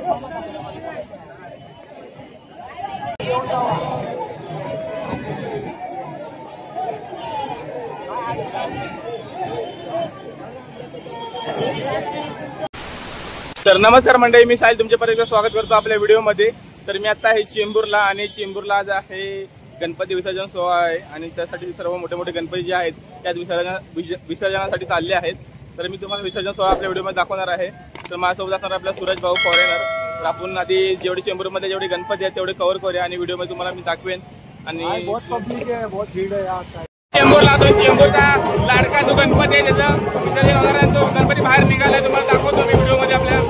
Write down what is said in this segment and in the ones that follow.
तर नमस्कार मंडळी, मी साहिल तुमच्या परत स्वागत करतो आपल्या व्हिडिओमध्ये। तर मी आता आहे चेंबूरला आणि चेंबूरला आज आहे गणपती विसर्जन सोहळा आहे आणि त्यासाठी सर्व मोठे मोठे गणपती जे आहेत त्यात विसर्जनासाठी चालले आहेत। तर मी तुम्हाला विसर्जन सोहळा आपल्या व्हिडिओमध्ये दाखवणार आहे। तर माझ्यासोबत असणार आपला सूरज भाऊ फॉरेनर। तर आपण आधी जेवढे चेंबूरमध्ये जेवढे गणपती आहेत तेवढे कव्हर करूया आणि व्हिडिओमध्ये तुम्हाला मी दाखवेन। आणि बहुत पब्लिक है, बहुत भीड़ है यहाँ। चेंबूरला तो चेंबूरचा लाडका जो गणपती आहे त्याचं विसर्जन होणार आहे। तो गणपती बाहेर निघाला, तुम्हाला दाखवतो मी व्हिडिओमध्ये आपल्या।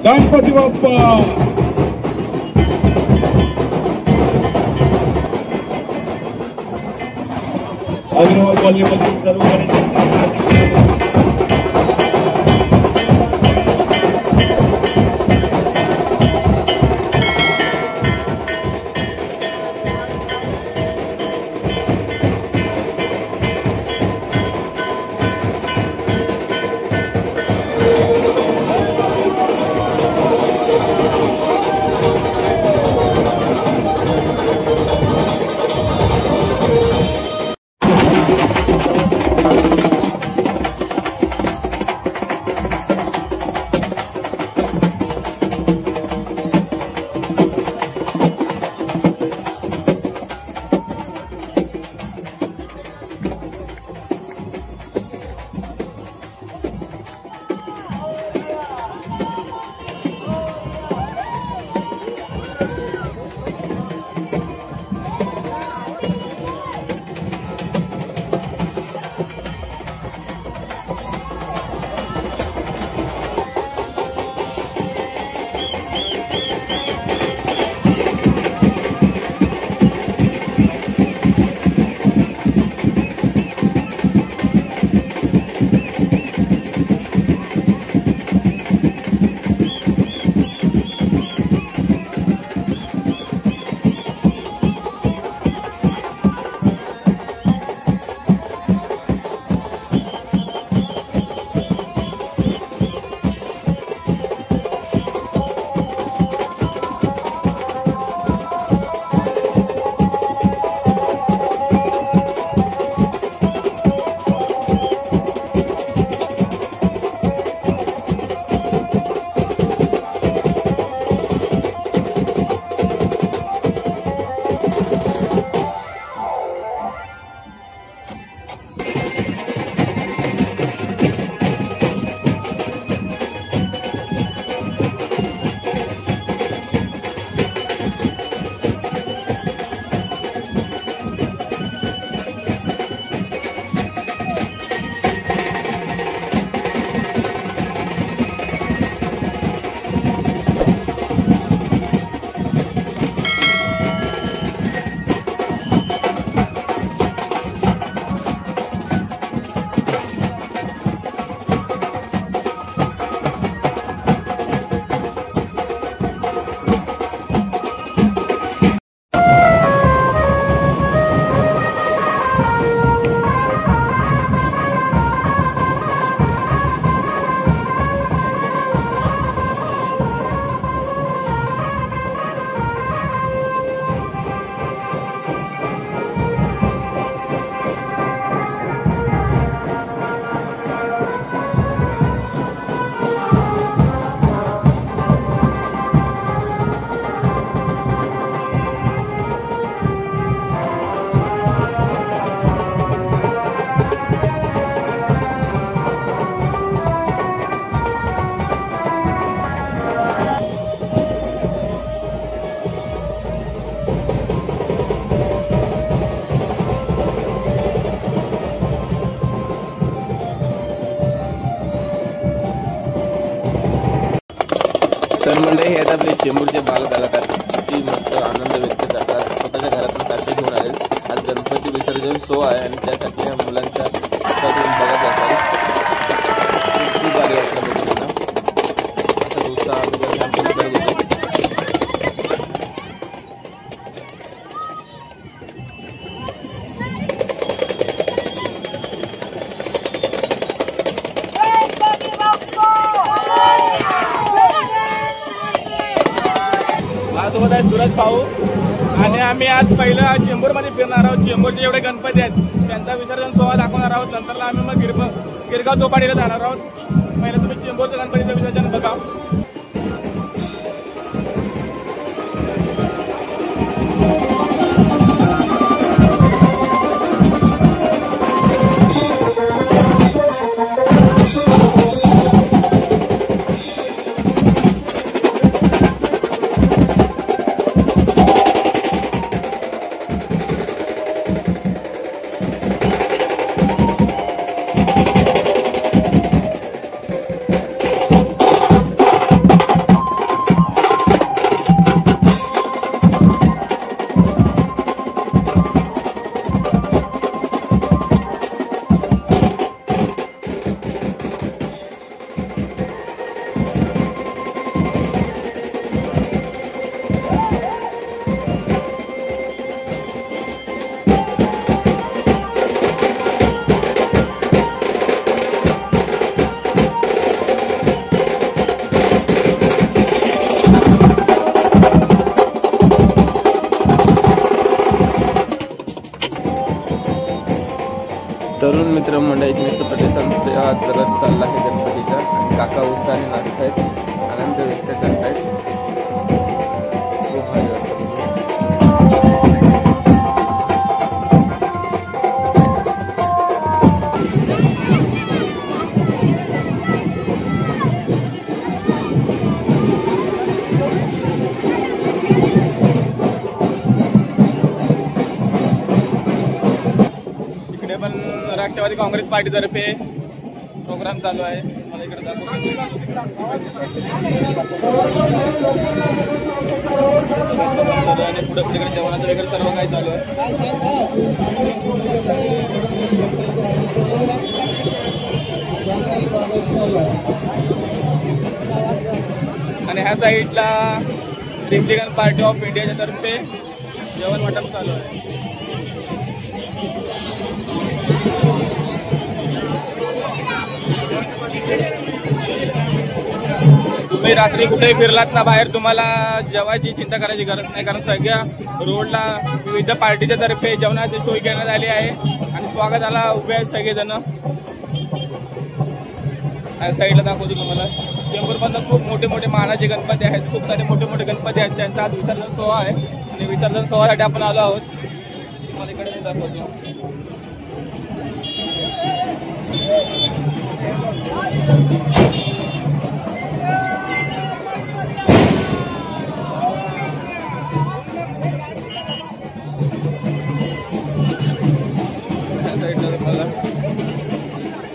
गणपती बाप्पा अग्रवाल कॉलनीमधील सर्व तर मंडळी हे आपले चेंबूरचे बाल कलाकार किती मस्त आनंद व्यक्त करतात. स्वतःच्या घरातून काशी घेऊन आले. आज गणपती विसर्जन सोहळा आहे आणि त्यासाठी या मुलांच्या बघत असतात. खूप भारी वाटलं बघून असा उत्साह आम्ही करत होतो. माझ्यासोबत आहे सूरज भाऊ आणि आम्ही आज पहिलं चेंबूरमध्ये फिरणार आहोत. चेंबूरचे जेवढे गणपती आहेत त्यांचा विसर्जन सोहळा दाखवणार आहोत. नंतरला आम्ही मग गिरगाव चौपाटीला जाणार आहोत. पहिलं तुम्ही चेंबूरच्या गणपतीचं विसर्जन बघा. तरुण मित्र मंडळीचा प्रतिसाद करत चालला आहे गणपतीचा. काका उत्साहाने नाचतायत, आनंद व्यक्त करतायत. खूप भारी वाटतं. राष्ट्रवादी काँग्रेस पार्टीतर्फे प्रोग्राम चालू आहे. मला इकडे आणि पुढे तिकडे जेवणाचं वगैरे सर्व काही चालू आहे. आणि ह्या साईडला रिपब्लिकन पार्टी ऑफ इंडियाच्या तर्फे जेवण वाटप चालू आहे. तुम्ही रात्री कुठेही फिरलात ना बाहेर, तुम्हाला जेवायची चिंता करायची गरज नाही, कारण सगळ्या रोडला विविध पार्टीच्या तर्फे जेवणाची सोय करण्यात आली आहे आणि स्वागताला उभे आहेत सगळेजण. साईडला दाखवतो तुम्हाला. चेंबूरमधून खूप मोठे मोठे मानाचे गणपती आहेत, खूप सारे मोठे मोठे गणपती आहेत. त्यांचा आज विसर्जन सोहळा आहे आणि विसर्जन सोहळ्यासाठी आपण आलो आहोत. तुम्हाला इकडे दाखवतो.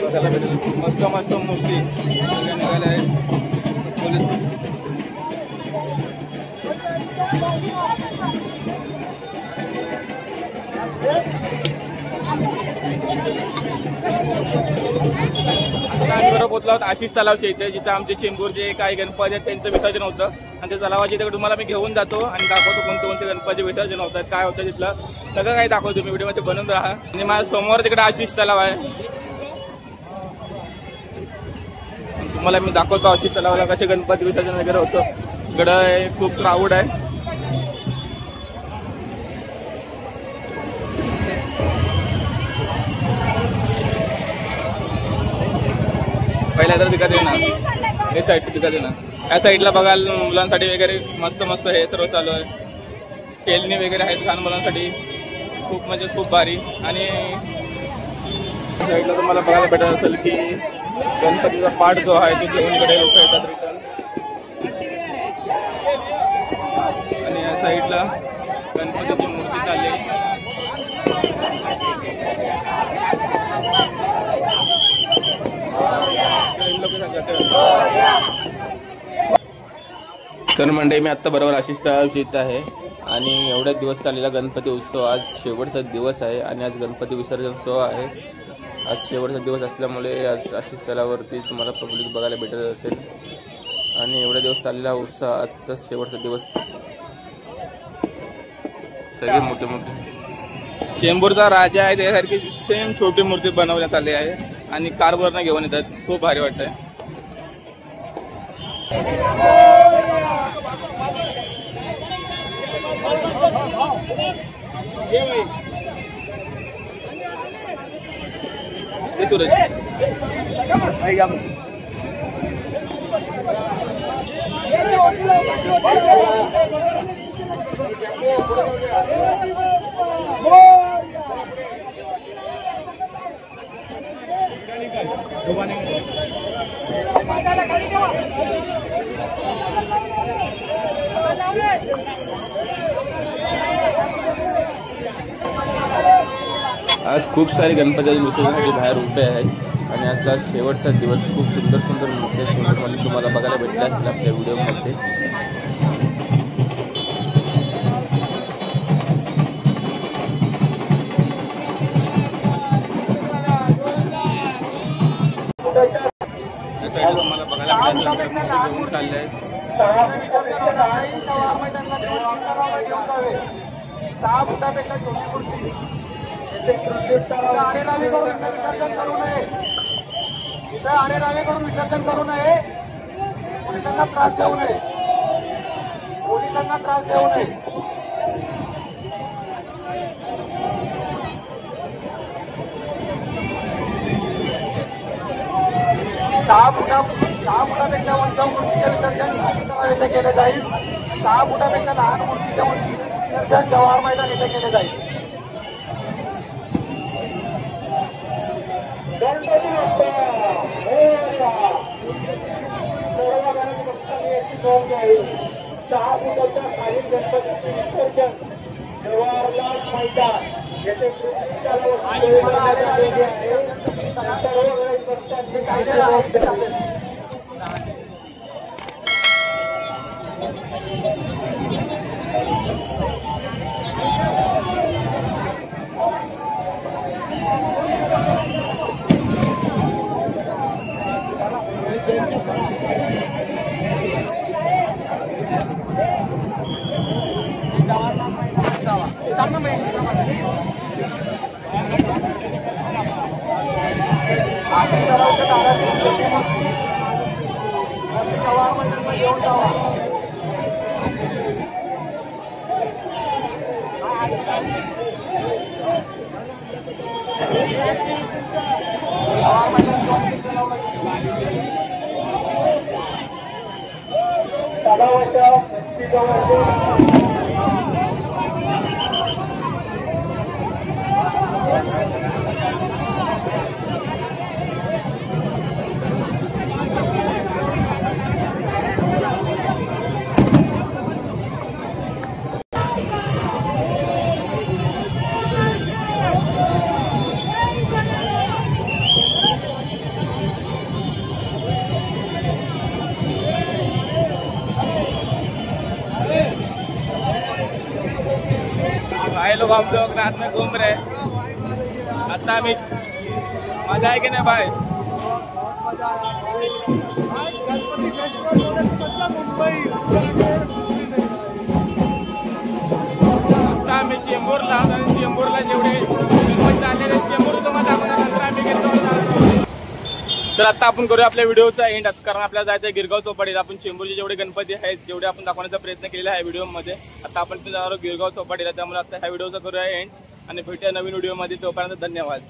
बघायला भेटेल मस्त मस्त मूर्ती निघाल्या आहेत. बरोबर पोहोचलो आहोत आशिष तलावच्या इथे, जिथे आमचे चेंबूरचे काही गणपती आहेत त्यांचं विसर्जन होतं. आणि त्या तलावाच्या इथे तुम्हाला मी घेऊन जातो आणि दाखवतो कोणते कोणते गणपती विसर्जन होतात, काय होतं तिथलं सगळं काही दाखवतो. तुम्ही व्हिडिओमध्ये बनवून राहा. आणि माझ्या समोर तिकडे आशिष तलाव आहे. तुम्हाला मी दाखवतो आशिष तलावाला कसे गणपती विसर्जन वगैरे होतं. इकडं खूप क्राऊड आहे. पहिल्या तर तिकडे ना हे साईड तिकडे ना या साईडला बघाल मुलांसाठी वगैरे मस्त मस्त हे सर्व चालू आहे. खेळणी वगैरे आहेत लहान मुलांसाठी, खूप म्हणजे खूप भारी. आणि साईडला तुम्हाला बघायला भेटत असेल की गणपतीचा पाठ जो आहे तो जेवणकडे लोक येतात रिटर्न. आणि या साईडला गणपतीची मूर्ती चालली. तर मंडळी मी आत्ता बरोबर आशिष तलावाशी येत आहे आणि एवढ्याच दिवस चाललेला गणपती उत्सव आज शेवटचा दिवस आहे आणि आज गणपती विसर्जन उत्सव आहे। आज शेवटचा दिवस असल्यामुळे आज आशिष तलावावरती तुम्हाला पब्लिक बघायला भेटत असेल आणि एवढ्या दिवस चाललेला उत्सव आजचा शेवटचा दिवस। सगळे मोठे मोठे चेंबूरचा राजा आहे त्यासारखी सेम छोटी मूर्ती बनवण्यात आली आहे आणि कारवरनं घेऊन येतात। खूप भारी वाटतंय। सूरज आज खूप सारे गणपती विसर्जनासाठी बाहेर उभे आहेत आणि आजचा शेवटचा दिवस खूप सुंदर सुंदर मूर्ती तुम्हाला बघायला भेटल्या असतील आपल्या व्हिडिओमध्ये। तुम्हाला बघायला भेटल्या घेऊन चालले आहेत। विसर्जन करू नये पोलिसांना त्रास देऊ नये सहा फुटापेक्षा उंच मूर्तीचे विसर्जन येथे केले जाईल। 6 फुटापेक्षा लहान मूर्तीचे विसर्जन जवाहर मैदान येथे केले जाईल। गणपती सर्व गणेश भक्तांनी याची नोंद घ्यावी। 6 फुटाच्या खाली गणपतीचे विसर्जन जवाहरलाल मैदान येथे सर्व गणेश भक्तांनी कायदे नोंद घ्यावी। लोग हम लोग रात में घूम रहे हैं। आता भी मजा है कि नहीं भाई? गणपती फेस्टिवल होने का मतलब मुंबई आता आम्ही चेंबूरला जेवढे गणपती आलेले चेंबूर तुम्हाला दाखवल्यानंतर आम्ही गिरगावला। तर आता आपण करूया आपल्या व्हिडिओचा एंड कारण आपल्याला जायचं आहे गिरगाव चौपाटीला। आपण चेंबूरचे जेवढे गणपती आहेत जेवढे आपण दाखवण्याचा प्रयत्न केलेला आहे व्हिडिओमध्ये। आता आपण जाणार गिरगाव चौपाटीला, त्यामुळे आता ह्या व्हिडिओचा करूया एंड आणि भेटूया नवीन व्हिडिओमध्ये। तोपर्यंत धन्यवाद।